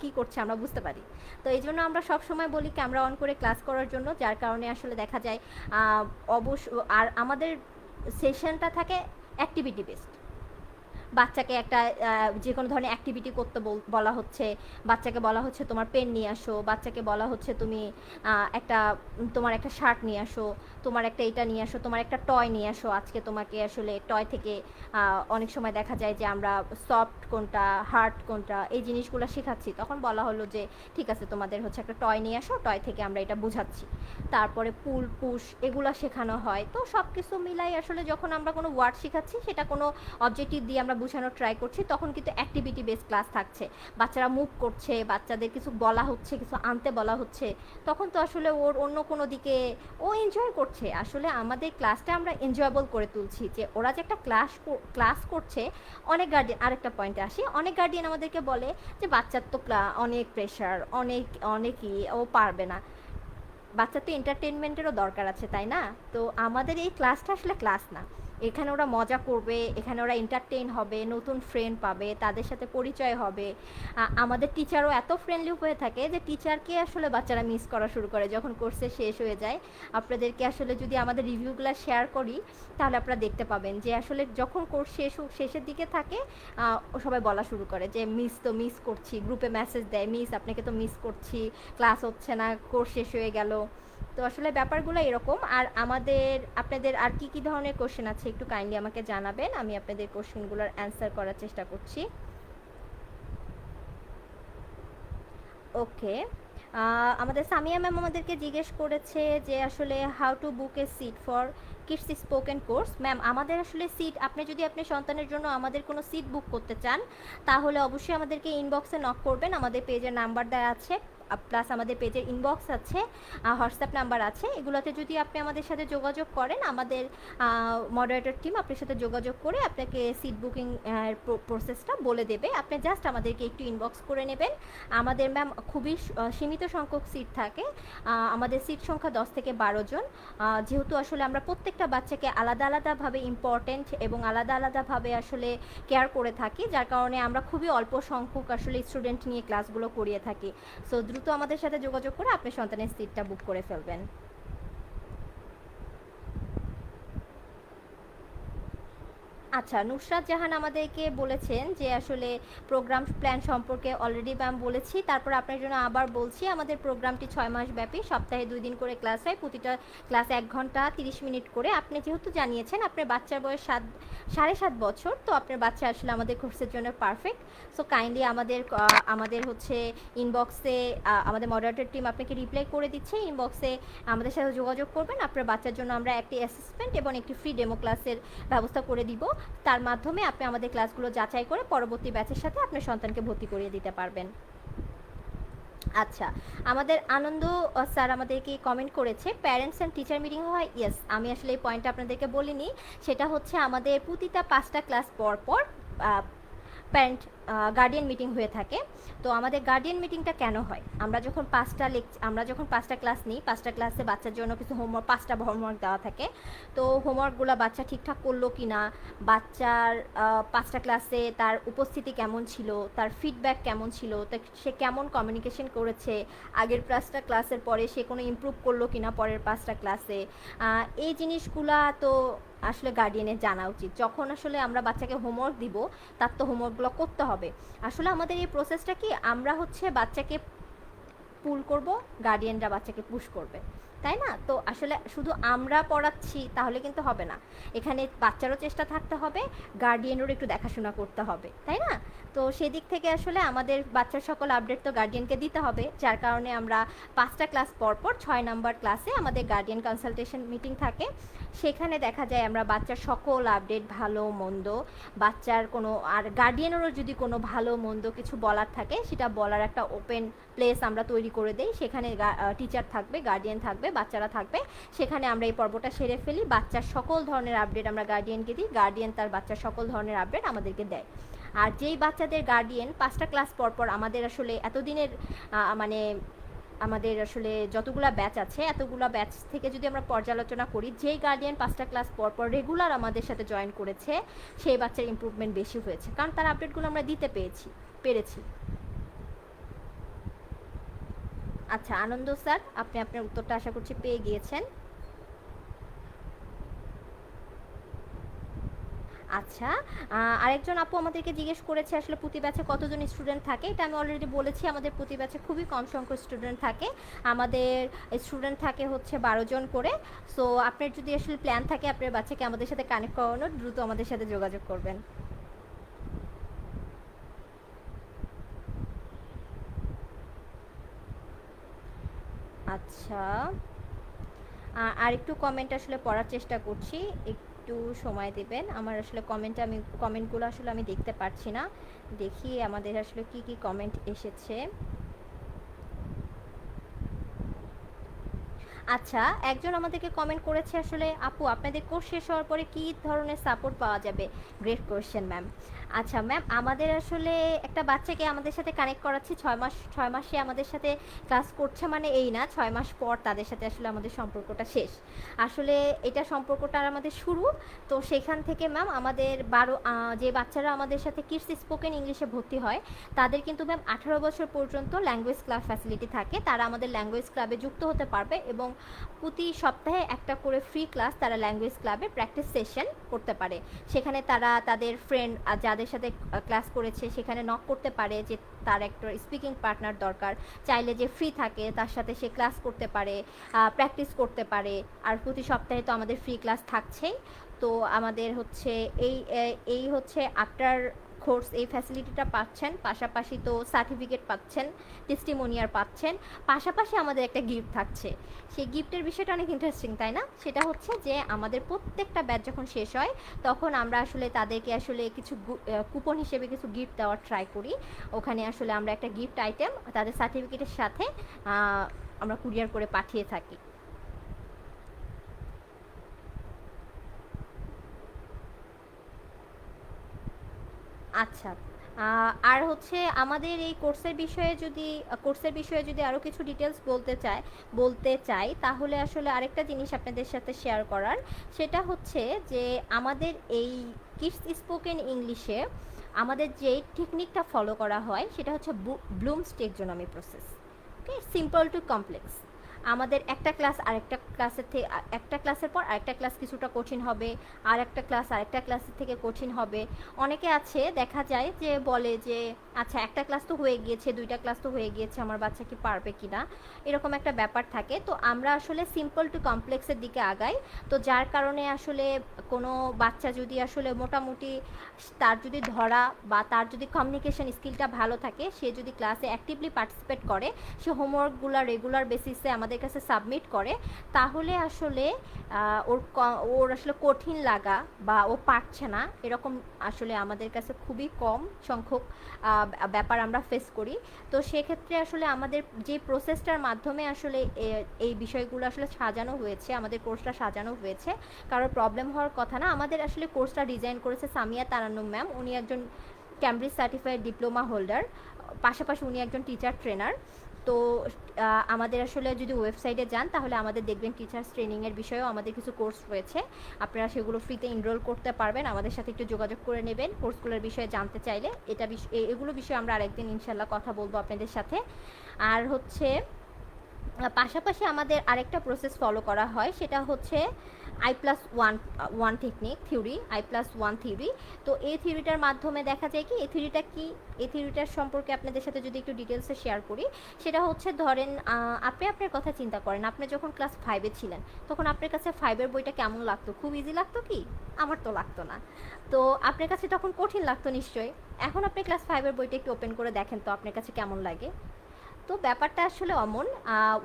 কি করছে আমরা বুঝতে পারি। তো এই জন্য আমরা সব সময় বলি ক্যামেরা অন করে ক্লাস করার জন্য, যার কারণে আসলে দেখা যায় অবশ্য। আর আমাদের সেশনটা থাকে অ্যাক্টিভিটি বেসড। বাচ্চাকে একটা যে কোনো ধরনের অ্যাক্টিভিটি করতে বলা হচ্ছে, বাচ্চাকে বলা হচ্ছে তোমার পেন নিয়ে আসো, বাচ্চাকে বলা হচ্ছে তুমি একটা তোমার একটা শার্ট নিয়ে আসো, তোমার একটা এটা নিয়ে আসো, তোমার একটা টয় নিয়ে আসো। আজকে তোমাকে আসলে টয় থেকে অনেক সময় দেখা যায় যে আমরা সফট কোনটা, হার্ড কোনটা, এই জিনিসগুলো শেখাচ্ছি। তখন বলা হলো যে ঠিক আছে, তোমাদের হচ্ছে একটা টয় নিয়ে আসো, টয় থেকে আমরা এটা বোঝাচ্ছি। তারপরে পুল, পুশ, এগুলো শেখানো হয়। তো সব কিছু মিলাই আসলে যখন আমরা কোনো ওয়ার্ড শেখাচ্ছি, সেটা কোনো অবজেক্টিভ দিয়ে আমরা বোঝানোর ট্রাই করছি, তখন কিন্তু অ্যাক্টিভিটি বেস ক্লাস থাকছে। বাচ্চারা মুভ করছে, বাচ্চাদের কিছু বলা হচ্ছে, কিছু আনতে বলা হচ্ছে, তখন তো আসলে ওর অন্য কোনো দিকে ও এনজয় করছে। আসলে আমাদের ক্লাসটা আমরা এনজয়েবল করে তুলছি, যে ওরা যে একটা ক্লাস করছে। অনেক গার্ডিয়ান, আরেকটা পয়েন্টে আসি, অনেক গার্ডিয়ান আমাদেরকে বলে যে বাচ্চার তো অনেক প্রেশার, অনেকই, ও পারবে না। বাচ্চার তো এন্টারটেনমেন্টেরও দরকার আছে, তাই না? তো আমাদের এই ক্লাসটা আসলে ক্লাস না। এখানে ওরা মজা করবে, এখানে ওরা এন্টারটেইন হবে, নতুন ফ্রেন্ড পাবে, তাদের সাথে পরিচয় হবে। আমাদের টিচারও এত ফ্রেন্ডলি হয়ে থাকে যে টিচারকে আসলে বাচ্চারা মিস করা শুরু করে যখন কোর্সে শেষ হয়ে যায়। আপনাদেরকে আসলে যদি আমাদের রিভিউগুলো শেয়ার করি, তাহলে আপনারা দেখতে পাবেন যে আসলে যখন কোর্স শেষের দিকে থাকে, সবাই বলা শুরু করে যে মিস করছি, গ্রুপে মেসেজ দেয়, মিস আপনাকে তো মিস করছি, ক্লাস হচ্ছে না, কোর্স শেষ হয়ে গেল। তো আসলে ব্যাপারগুলো এরকম। আর আপনাদের আর কি ধরনের কোশ্চেন আছে একটু কাইন্ডলি আমাকে জানাবেন, আমি আপনাদের কোশ্চেনগুলোর অ্যান্সার করার চেষ্টা করছি। ওকে, আমাদের সামিয়া ম্যাম আমাদেরকে জিজ্ঞেস করেছে যে আসলে how to book a seat for kids spoken course. Ma'am, আমাদের আসলে সিট, আপনি যদি আপনার সন্তানের জন্য আমাদের কোনো সিট বুক করতে চান, তাহলে অবশ্যই আমাদেরকে ইনবক্সে নক করবেন। আমাদের পেজের নাম্বার দেওয়া আছে, প্লাস আমাদের পেজের ইনবক্স আছে, হোয়াটসঅ্যাপ নাম্বার আছে। এগুলোতে যদি আপনি আমাদের সাথে যোগাযোগ করেন, আমাদের মডারেটর টিম আপনার সাথে যোগাযোগ করে আপনাকে সিট বুকিং প্রসেসটা বলে দেবে। আপনি জাস্ট আমাদেরকে একটু ইনবক্স করে নেবেন। আমাদের ম্যাম খুবই সীমিত সংখ্যক সিট থাকে। আমাদের সিট সংখ্যা 10 থেকে 12 জন। যেহেতু আসলে আমরা প্রত্যেকটা বাচ্চাকে আলাদা আলাদাভাবে ইম্পর্টেন্ট এবং আলাদা আলাদাভাবে আসলে কেয়ার করে থাকি, যার কারণে আমরা খুবই অল্প সংখ্যক আসলে স্টুডেন্ট নিয়ে ক্লাসগুলো করিয়ে থাকি। সো দ্রুত আমাদের সাথে যোগাযোগ করে আপনার সন্তানের সিটটা বুক করে ফেলবেন। আচ্ছা, নুসরাত জাহান আমাদেরকে বলেছেন যে আসলে প্রোগ্রাম প্ল্যান সম্পর্কে অলরেডি ম্যাম বলেছি, তারপর আপনার জন্য আবার বলছি। আমাদের প্রোগ্রামটি 6 মাস ব্যাপী, সপ্তাহে 2 দিন করে ক্লাস হয়, প্রতিটা ক্লাস 1 ঘন্টা 30 মিনিট করে। আপনি যেহেতু জানিয়েছেন আপনার বাচ্চার বয়স 7.5 বছর, তো আপনার বাচ্চা আসলে আমাদের কোর্সের জন্য পারফেক্ট। সো কাইন্ডলি আমাদের হচ্ছে ইনবক্সে আমাদের মডারেটর টিম আপনাকে রিপ্লাই করে দিচ্ছে, ইনবক্সে আমাদের সাথে যোগাযোগ করবেন। আপনার বাচ্চার জন্য আমরা একটি অ্যাসেসমেন্ট এবং একটি ফ্রি ডেমো ক্লাসের ব্যবস্থা করে দিব। তার মাধ্যমে আপনি আমাদের ক্লাসগুলো যাচাই করে পরবর্তী ব্যাচের সাথে আপনার সন্তানকে ভর্তি করিয়ে দিতে পারবেন। আচ্ছা, আমাদের আনন্দ স্যার আমাদেরকে কমেন্ট করেছে প্যারেন্টস অ্যান্ড টিচার মিটিং হয়। ইয়েস, আমি আসলে এই পয়েন্টটা আপনাদেরকে বলিনি। সেটা হচ্ছে আমাদের প্রতিটা 5টা ক্লাস পর পর প্যারেন্ট গার্ডিয়ান মিটিং হয়ে থাকে। তো আমাদের গার্ডিয়ান মিটিংটা কেন হয়? আমরা যখন 5টা ক্লাস নিই, 5টা ক্লাসে বাচ্চার জন্য কিছু হোমওয়ার্ক, 5টা হোমওয়ার্ক দেওয়া থাকে। তো হোমওয়ার্কগুলো বাচ্চা ঠিকঠাক করলো কি না, বাচ্চার 5টা ক্লাসে তার উপস্থিতি কেমন ছিল, তার ফিডব্যাক কেমন ছিল, সে কেমন কমিউনিকেশন করেছে, আগের 5টা ক্লাসের পরে সে কোনো ইমপ্রুভ করলো কি না পরের 5টা ক্লাসে, এই জিনিসগুলা তো আসলে গার্ডিয়ানের জানা উচিত। যখন আসলে আমরা বাচ্চাকে হোমওয়ার্ক দিব, তার তো হোমওয়ার্কগুলো করতে হবে। আসলে আমাদের এই প্রসেসটা কি, আমরা হচ্ছে বাচ্চাকে পুল করব, গার্ডিয়ানরা বাচ্চাকে পুশ করবে, তাই না? তো আসলে শুধু আমরা পড়াচ্ছি তাহলে কিন্তু হবে না, এখানে বাচ্চারও চেষ্টা থাকতে হবে, গার্ডিয়ানেরও একটু দেখাশোনা করতে হবে, তাই না? তো সেদিক থেকে আসলে আমাদের বাচ্চার সকল আপডেট তো গার্ডিয়ানকে দিতে হবে, যার কারণে আমরা 5টা ক্লাস পর 6 নাম্বার ক্লাসে আমাদের গার্ডিয়ান কনসালটেশন মিটিং থাকে। সেখানে দেখা যায় আমরা বাচ্চার সকল আপডেট, ভালো মন্দ, বাচ্চার কোনো আর গার্ডিয়ানেরও যদি কোনো ভালো মন্দ কিছু বলার থাকে সেটা বলার একটা ওপেন প্লেস আমরা তৈরি করে দেই। সেখানে টিচার থাকবে, গার্ডিয়ান থাকবে, বাচ্চারা থাকবে। সেখানে আমরা এই পর্বটা সেরে ফেলি, বাচ্চার সকল ধরনের আপডেট আমরা গার্ডিয়ানকে দিই, গার্ডিয়ান তার বাচ্চার সকল ধরনের আপডেট আমাদেরকে দেয়। আর যেই বাচ্চাদের গার্ডিয়ান 5টা ক্লাস পর আমাদের আসলে এতদিনের মানে আমাদের আসলে যতগুলা ব্যাচ আছে এতগুলা ব্যাচ থেকে যদি আমরা পর্যালোচনা করি, যেই গার্ডিয়ান 5টা ক্লাস পর রেগুলার আমাদের সাথে জয়েন করেছে সেই বাচ্চার ইমপ্রুভমেন্ট বেশি হয়েছে, কারণ তার আপডেটগুলো আমরা দিতে পেরেছি। আচ্ছা আনন্দ স্যার, আপনি আপনার উত্তরটা আশা করছি পেয়ে গিয়েছেন। আচ্ছা, আরেকজন আপু আমাদেরকে জিজ্ঞেস করেছে আসলে প্রতি ব্যাচে কতজন স্টুডেন্ট থাকে। এটা আমি অলরেডি বলেছি, আমাদের প্রতি ব্যাচে খুবই কম সংখ্যক স্টুডেন্ট থাকে। আমাদের স্টুডেন্ট থাকে হচ্ছে 12 জন করে। সো আপনার যদি আসলে প্ল্যান থাকে আপনার বাচ্চাকে আমাদের সাথে কানেক্ট করানোর, দ্রুত আমাদের সাথে যোগাযোগ করবেন। আচ্ছা, আরেকটু কমেন্ট আসলে পড়ার চেষ্টা করছি, একটু সময় দেবেন। আমার আসলে কমেন্টগুলো আসলে আমি দেখতে পাচ্ছি না। দেখি আমাদের আসলে কি কি কমেন্ট এসেছে। আচ্ছা, একজন আমাদেরকে কমেন্ট করেছে আসলে আপু আপনাদের কোর্স শেষ হওয়ার পরে কী ধরনের সাপোর্ট পাওয়া যাবে। Great question ma'am. আচ্ছা ম্যাম, আমাদের আসলে একটা বাচ্চাকে আমাদের সাথে কানেক্ট করাচ্ছি 6 মাসে আমাদের সাথে ক্লাস করছে, মানে এই না 6 মাস পর তাদের সাথে আসলে আমাদের সম্পর্কটা শেষ। আসলে এটা সম্পর্কটা আর আমাদের শুরু। তো সেখান থেকে ম্যাম আমাদের যে বাচ্চারা আমাদের সাথে কিডস স্পোকেন ইংলিশে ভর্তি হয় তাদের কিন্তু ম্যাম 18 বছর পর্যন্ত ল্যাঙ্গুয়েজ ক্লাব ফ্যাসিলিটি থাকে। তারা আমাদের ল্যাঙ্গুয়েজ ক্লাবে যুক্ত হতে পারবে এবং প্রতি সপ্তাহে একটা করে ফ্রি ক্লাস তারা ল্যাঙ্গুয়েজ ক্লাবে প্র্যাকটিস সেশন করতে পারে। সেখানে তারা তাদের ফ্রেন্ড যাদের সাথে ক্লাস করেছে সেখানে নক করতে পারে যে তার একটা স্পিকিং পার্টনার দরকার, চাইলে যে ফ্রি থাকে তার সাথে সে ক্লাস করতে পারে, প্র্যাকটিস করতে পারে। আর প্রতি সপ্তাহে তো আমাদের ফ্রি ক্লাস থাকছেই। তো আমাদের হচ্ছে এই হচ্ছে আফটার কোর্স এই ফ্যাসিলিটিটা পাচ্ছেন, পাশাপাশি তো সার্টিফিকেট পাচ্ছেন, টেস্টিমোনিয়ার পাচ্ছেন, পাশাপাশি আমাদের একটা গিফট থাকছে। সেই গিফটের বিষয়টা অনেক ইন্টারেস্টিং, তাই না? সেটা হচ্ছে যে আমাদের প্রত্যেকটা ব্যাচ যখন শেষ হয় তখন আমরা আসলে তাদেরকে আসলে কিছু কুপন হিসেবে কিছু গিফট দেওয়ার ট্রাই করি। ওখানে আসলে আমরা একটা গিফট আইটেম তাদের সার্টিফিকেটের সাথে আমরা কুরিয়ার করে পাঠিয়ে থাকি। আচ্ছা, আর হচ্ছে আমাদের এই কোর্সের বিষয়ে যদি আরও কিছু ডিটেলস বলতে চাই তাহলে আসলে আরেকটা জিনিস আপনাদের সাথে শেয়ার করার, সেটা হচ্ছে যে আমাদের এই কিডস স্পোকেন ইংলিশে আমাদের যে টেকনিকটা ফলো করা হয় সেটা হচ্ছে blooms টেক্সোনমি process. Okay, simple to complex. আমাদের একটা ক্লাসের পর আরেকটা ক্লাস কিছুটা কঠিন হবে, আরেকটা ক্লাসের থেকে কঠিন হবে। অনেকে আছে দেখা যায় যে বলে যে আচ্ছা একটা ক্লাস তো হয়ে গিয়েছে, 2টা ক্লাস তো হয়ে গিয়েছে, আমার বাচ্চা কি পারবে কি না, এরকম একটা ব্যাপার থাকে। তো আমরা আসলে সিম্পল টু কমপ্লেক্সের দিকে আগাই। তো যার কারণে আসলে কোনো বাচ্চা যদি আসলে মোটামুটি তার যদি ধরা বা তার যদি কমিউনিকেশন স্কিলটা ভালো থাকে, সে যদি ক্লাসে অ্যাক্টিভলি পার্টিসিপেট করে, সে হোমওয়ার্কগুলো রেগুলার বেসিসে আমাদের কাছে সাবমিট করে, তাহলে আসলে ওর আসলে কঠিন লাগা বা ও পারছে না এরকম আসলে আমাদের কাছে খুবই কম সংখ্যক ব্যাপার আমরা ফেস করি। তো সেক্ষেত্রে আসলে আমাদের যে প্রসেসটার মাধ্যমে আসলে এই বিষয়গুলো আসলে সাজানো হয়েছে, আমাদের কোর্সটা সাজানো হয়েছে, কারোর প্রবলেম হওয়ার কথা না। আমাদের আসলে কোর্সটা ডিজাইন করেছে সামিয়া তারান্নুম ম্যাম, উনি একজন ক্যামব্রিজ সার্টিফাইড ডিপ্লোমা হোল্ডার, পাশাপাশি উনি একজন টিচার ট্রেনার। তো আমাদের আসলে যদি ওয়েবসাইটে যান তাহলে আমাদের দেখবেন টিচার্স ট্রেনিংয়ের বিষয়েও আমাদের কিছু কোর্স রয়েছে, আপনারা সেগুলো ফ্রিতে এনরোল করতে পারবেন। আমাদের সাথে একটু যোগাযোগ করে নেবেন কোর্সগুলোর বিষয়ে জানতে চাইলে। এগুলো বিষয়ে আমরা আরেকদিন ইনশাল্লাহ কথা বলবো আপনাদের সাথে। আর হচ্ছে পাশাপাশি আমাদের আরেকটা প্রসেস ফলো করা হয়, সেটা হচ্ছে I+1 one technique theory, I+1 theory. তো এই থিওরিটার মাধ্যমে দেখা যায় কি, এই থিওরিটা কি, এই থিওরিটার সম্পর্কে আপনাদের সাথে যদি একটু ডিটেলসে শেয়ার করি, সেটা হচ্ছে ধরেন আপনি আপনার কথা চিন্তা করেন, আপনি যখন ক্লাস 5-এ ছিলেন তখন আপনার কাছে 5-এর বইটা কেমন লাগতো? খুব ইজি লাগতো কি? আমার তো লাগতো না। তো আপনার কাছে তখন কঠিন লাগতো নিশ্চয়ই। এখন আপনি ক্লাস 5-এর বইটা একটু ওপেন করে দেখেন তো আপনার কাছে কেমন লাগে। তো ব্যাপারটা আসলে অমন,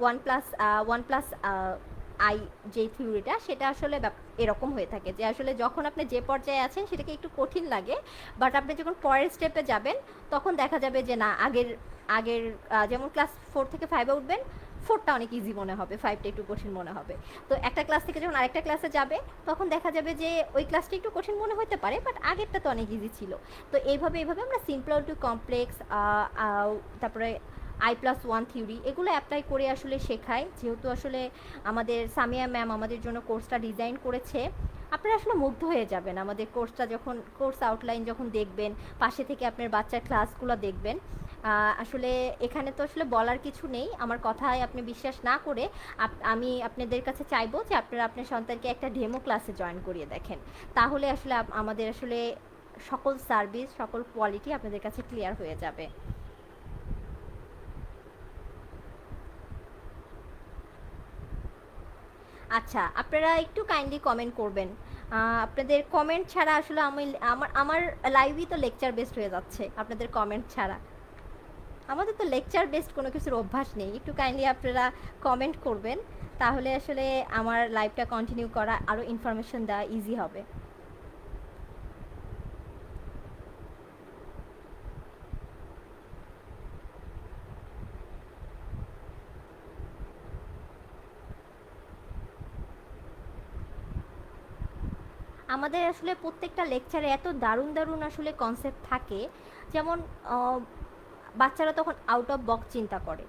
ওয়ান প্লাস আই যে থিওরিটা, সেটা আসলে এরকম হয়ে থাকে যে আসলে যখন আপনি যে পর্যায়ে আছেন সেটাকে একটু কঠিন লাগে, বাট আপনি যখন পরের স্টেপে যাবেন তখন দেখা যাবে যে না, আগের আগের যেমন ক্লাস 4 থেকে 5-এ উঠবেন, 4টা অনেক ইজি মনে হবে, 5টা একটু কঠিন মনে হবে। তো একটা ক্লাস থেকে যখন আরেকটা ক্লাসে যাবে তখন দেখা যাবে যে ওই ক্লাসটা একটু কঠিন মনে হতে পারে, বাট আগেরটা তো অনেক ইজি ছিল। তো এইভাবে আমরা সিম্পল টু কমপ্লেক্স, তারপরে I+1 থিওরি এগুলো অ্যাপ্লাই করে আসলে শেখায়, যেহেতু আসলে আমাদের সামিয়া ম্যাম আমাদের জন্য কোর্সটা ডিজাইন করেছে। আপনারা আসলে মুগ্ধ হয়ে যাবেন আমাদের কোর্সটা যখন, কোর্স আউটলাইন যখন দেখবেন, পাশে থেকে আপনার বাচ্চার ক্লাসগুলো দেখবেন। আসলে এখানে তো আসলে বলার কিছু নেই, আমার কথায় আপনি বিশ্বাস না করে আমি আপনাদের কাছে চাইবো যে আপনারা আপনার সন্তানকে একটা ডেমো ক্লাসে জয়েন করিয়ে দেখেন। তাহলে আসলে আমাদের আসলে সকল সার্ভিস, সকল কোয়ালিটি আপনাদের কাছে ক্লিয়ার হয়ে যাবে। আচ্ছা, আপনারা একটু কাইন্ডলি কমেন্ট করবেন। আপনাদের কমেন্ট ছাড়া আসলে আমি, আমার লাইভই তো লেকচার বেসড হয়ে যাচ্ছে আপনাদের কমেন্ট ছাড়া। আমাদের তো লেকচার বেসড কোনো কিছুর অভ্যাস নেই। একটু কাইন্ডলি আপনারা কমেন্ট করবেন, তাহলে আসলে আমার লাইভটা কন্টিনিউ করা, আরও ইনফরমেশন দেওয়া ইজি হবে। আমাদের আসলে প্রত্যেকটা লেকচারে এত দারুণ দারুণ আসলে কনসেপ্ট থাকে, যেমন আহ, বাচ্চারা তখন আউট অফ বক্স চিন্তা করে।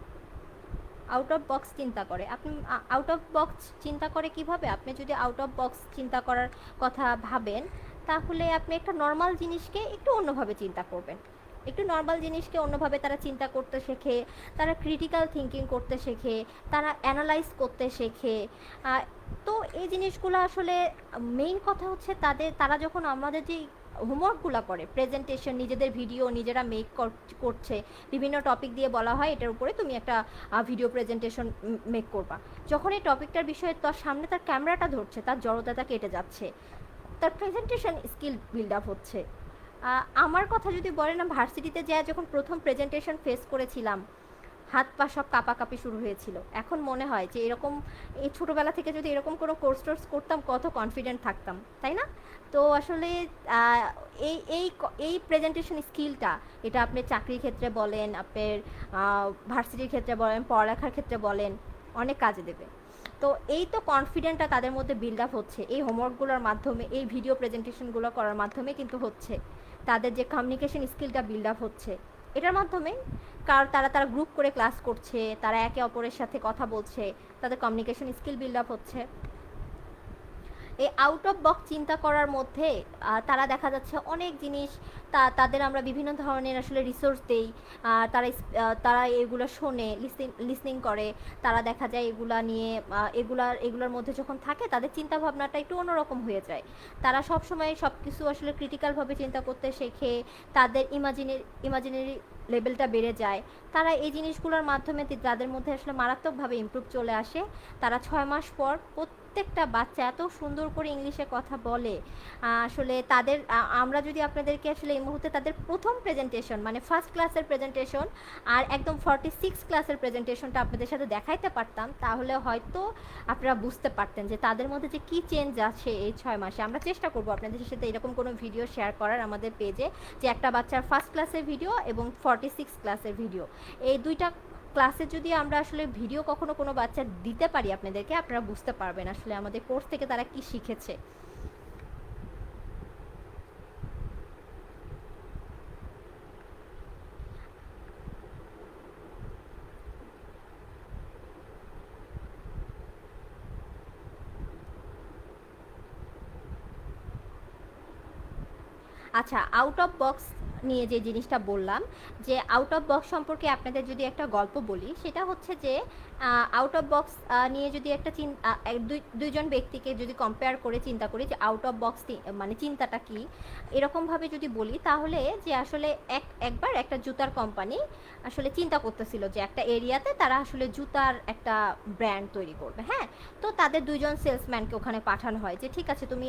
আউট অফ বক্স চিন্তা করে, আপনি আউট অফ বক্স চিন্তা করে কিভাবে? আপনি যদি আউট অফ বক্স চিন্তা করার কথা ভাবেন, তাহলে আপনি একটা নর্মাল জিনিসকে একটু অন্যভাবে চিন্তা করবেন। একটু নর্মাল জিনিসকে অন্যভাবে তারা চিন্তা করতে শেখে, তারা ক্রিটিক্যাল থিঙ্কিং করতে শেখে, তারা অ্যানালাইজ করতে শেখে। তো এই জিনিসগুলো আসলে মেইন কথা হচ্ছে তারা যখন আমাদের যে হোমওয়ার্কগুলো করে, প্রেজেন্টেশন, নিজেদের ভিডিও নিজেরা মেক করছে, বিভিন্ন টপিক দিয়ে বলা হয় এটার উপরে তুমি একটা ভিডিও প্রেজেন্টেশন মেক করবা। যখন এই টপিকটার বিষয়ে তার সামনে তার ক্যামেরাটা ধরছে, তার জড়তাটা কেটে যাচ্ছে, তার প্রেজেন্টেশন স্কিল বিল্ড আপ হচ্ছে। আমার কথা যদি বলেন, না ভার্সিটিতে যা যখন প্রথম প্রেজেন্টেশন ফেস করেছিলাম, হাত পা সব কাঁপাকাঁপি শুরু হয়েছিল। এখন মনে হয় যে এরকম, এই ছোটোবেলা থেকে যদি এরকম কোনো কোর্স টোর্স করতাম, কত কনফিডেন্ট থাকতাম, তাই না? তো আসলে আহ, এই এই এই প্রেজেন্টেশন স্কিলটা, এটা আপনি চাকরির ক্ষেত্রে বলেন, আপনার ভার্সিটির ক্ষেত্রে বলেন, পড়ালেখার ক্ষেত্রে বলেন, অনেক কাজে দেবে। তো এই তো কনফিডেন্টটা তাদের মধ্যে বিল্ড আপ হচ্ছে এই হোমওয়ার্কগুলোর মাধ্যমে, এই ভিডিও প্রেজেন্টেশনগুলো করার মাধ্যমে কিন্তু হচ্ছে। তাদের যে কমিউনিকেশন স্কিলটা বিল্ড আপ হচ্ছে এটার মাধ্যমে। কারণ তারা গ্রুপ করে ক্লাস করছে, তারা একে অপরের সাথে কথা বলছে, তাদের কমিউনিকেশন স্কিল বিল্ড আপ হচ্ছে। এই আউট অফ বক্স চিন্তা করার মধ্যে তারা দেখা যাচ্ছে অনেক জিনিস, তাদের আমরা বিভিন্ন ধরনের আসলে রিসোর্স দেই। তারা এগুলো শোনে, লিসনিং করে। তারা দেখা যায় এগুলা নিয়ে, এগুলোর মধ্যে যখন থাকে তাদের চিন্তা ভাবনাটা একটু অন্যরকম হয়ে যায়। তারা সব সময় সব কিছু আসলে ক্রিটিক্যালভাবে চিন্তা করতে শেখে, তাদের ইমাজিনারি লেভেলটা বেড়ে যায়। তারা এই জিনিসগুলোর মাধ্যমে তাদের মধ্যে আসলে মারাত্মকভাবে ইমপ্রুভ চলে আসে। তারা 6 মাস পর প্রত্যেকটা বাচ্চা এত সুন্দর করে ইংলিশে কথা বলে। আসলে আমরা যদি আপনাদেরকে আসলে এই মুহূর্তে তাদের প্রথম প্রেজেন্টেশন, মানে ফার্স্ট ক্লাসের প্রেজেন্টেশন আর একদম 46 ক্লাসের প্রেজেন্টেশনটা আপনাদের সাথে দেখাইতে পারতাম, তাহলে হয়তো আপনারা বুঝতে পারতেন যে তাদের মধ্যে যে কী চেঞ্জ আছে এই 6 মাসে। আমরা চেষ্টা করবো আপনাদের সাথে এরকম কোনো ভিডিও শেয়ার করার আমাদের পেজে, যে একটা বাচ্চার ফার্স্ট ক্লাসের ভিডিও এবং 46 ক্লাসের ভিডিও, এই দুইটা ক্লাসে যদি আমরা আসলে ভিডিও কখনো কোনো বাচ্চা দিতে পারি আপনাদেরকে, আপনারা বুঝতে পারবেন আসলে আমাদের কোর্স থেকে তারা কি শিখেছে। আচ্ছা, আউট অফ বক্স নিয়ে যে জিনিসটা বললাম, যে আউট অফ বক্স সম্পর্কে আপনাদের যদি একটা গল্প বলি, সেটা হচ্ছে যে আউট অফ বক্স নিয়ে যদি একটা দুইজন ব্যক্তিকে যদি কম্পেয়ার করে চিন্তা করি যে আউট অফ বক্স মানে চিন্তাটা কি, এরকমভাবে যদি বলি তাহলে যে আসলে একবার একটা জুতার কোম্পানি আসলে চিন্তা করতেছিল যে একটা এরিয়াতে তারা আসলে জুতার একটা ব্র্যান্ড তৈরি করবে। হ্যাঁ, তো তাদের দুইজন সেলসম্যানকে ওখানে পাঠানো হয় যে ঠিক আছে তুমি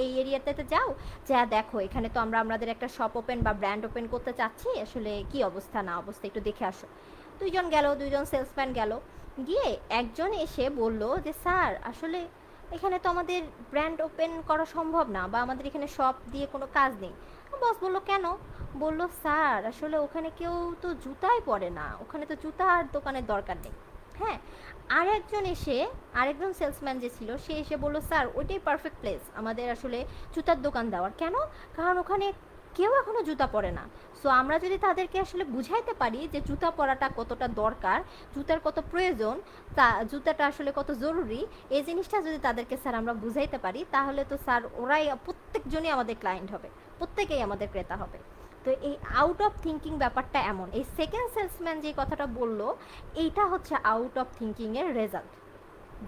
এই এরিয়াতে যাও, যা দেখো এখানে তো আমরা আমাদের একটা শপ ওপেন বা ব্র্যান্ড ওপেন করতে চাচ্ছি, আসলে কি অবস্থা না অবস্থা একটু দেখে আসো। দুইজন গেল, দুইজন সেলসম্যান গেল, গিয়ে একজন এসে বলল যে স্যার আসলে এখানে তো আমাদের ব্র্যান্ড ওপেন করা সম্ভব না, বা আমাদের এখানে শপ দিয়ে কোনো কাজ নেই। বস বলল কেন? বলল স্যার আসলে ওখানে কেউ তো জুতাই পরে না, ওখানে তো জুতার দোকানের দরকার নেই। হ্যাঁ, আরেকজন সেলসম্যান যে ছিল সে এসে বলল স্যার ওইটাই পারফেক্ট প্লেস আমাদের আসলে জুতার দোকান দেওয়ার। কেন? কারণ ওখানে কেউ এখনো জুতা পরে না। সো আমরা যদি তাদেরকে আসলে বুঝাইতে পারি যে জুতা পরাটা কতটা দরকার, জুতার কত প্রয়োজন, তা জুতাটা আসলে কত জরুরি, এই জিনিসটা যদি তাদেরকে স্যার আমরা বুঝাইতে পারি, তাহলে তো স্যার ওরাই প্রত্যেকজনই আমাদের ক্লায়েন্ট হবে, প্রত্যেকেই আমাদের ক্রেতা হবে। তো এই আউট অফ থিঙ্কিং ব্যাপারটা এমন, এই সেকেন্ড সেলসম্যান যে কথাটা বললো, এইটা হচ্ছে আউট অফ থিঙ্কিংয়ের রেজাল্ট,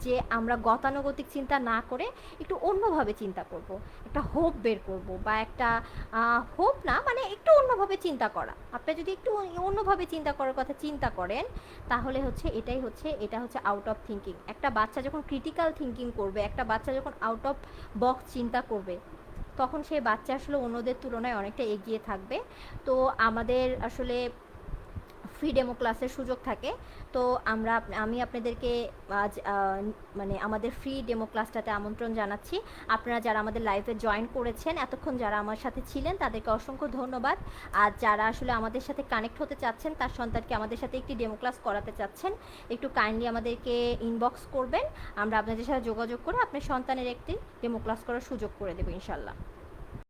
যে আমরা গতানুগতিক চিন্তা না করে একটু অন্যভাবে চিন্তা করব, একটা হোপ বের করব, বা একটা হোপ না মানে একটু অন্যভাবে চিন্তা করা। আপনি যদি একটু অন্যভাবে চিন্তা করার কথা চিন্তা করেন, তাহলে হচ্ছে এটা হচ্ছে আউট অফ থিঙ্কিং। একটা বাচ্চা যখন ক্রিটিক্যাল থিঙ্কিং করবে, একটা বাচ্চা যখন আউট অফ বক্স চিন্তা করবে, তখন সেই বাচ্চা আসলে অন্যদের তুলনায় অনেকটা এগিয়ে থাকবে। তো আমাদের আসলে ফ্রি ডেমো ক্লাসের সুযোগ থাকে। তো আমি আপনাদেরকে আজ মানে আমাদের ফ্রি ডেমো ক্লাসটাতে আমন্ত্রণ জানাচ্ছি। আপনারা যারা আমাদের লাইভে জয়েন করেছেন, এতক্ষণ যারা আমার সাথে ছিলেন, তাদেরকে অসংখ্য ধন্যবাদ। আর যারা আসলে আমাদের সাথে কানেক্ট হতে চাচ্ছেন, তার সন্তানকে আমাদের সাথে একটি ডেমো ক্লাস করাতে চাচ্ছেন, একটু কাইন্ডলি আমাদেরকে ইনবক্স করবেন, আমরা আপনাদের সাথে যোগাযোগ করে আপনার সন্তানের একটি ডেমো ক্লাস করার সুযোগ করে দেবো ইনশাল্লাহ।